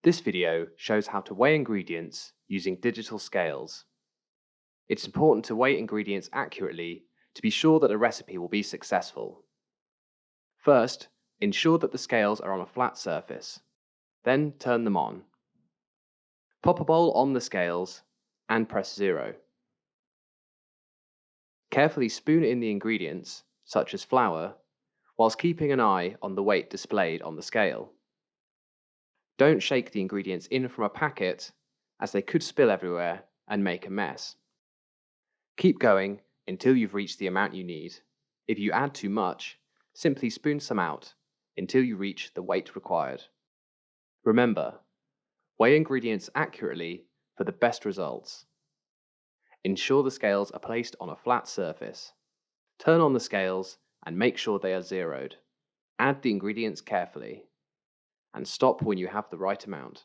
This video shows how to weigh ingredients using digital scales. It's important to weigh ingredients accurately to be sure that a recipe will be successful. First, ensure that the scales are on a flat surface. Then turn them on. Pop a bowl on the scales and press 0. Carefully spoon in the ingredients, such as flour, whilst keeping an eye on the weight displayed on the scale. Don't shake the ingredients in from a packet, as they could spill everywhere and make a mess. Keep going until you've reached the amount you need. If you add too much, simply spoon some out until you reach the weight required. Remember, weigh ingredients accurately for the best results. Ensure the scales are placed on a flat surface. Turn on the scales and make sure they are zeroed. Add the ingredients carefully. And stop when you have the right amount.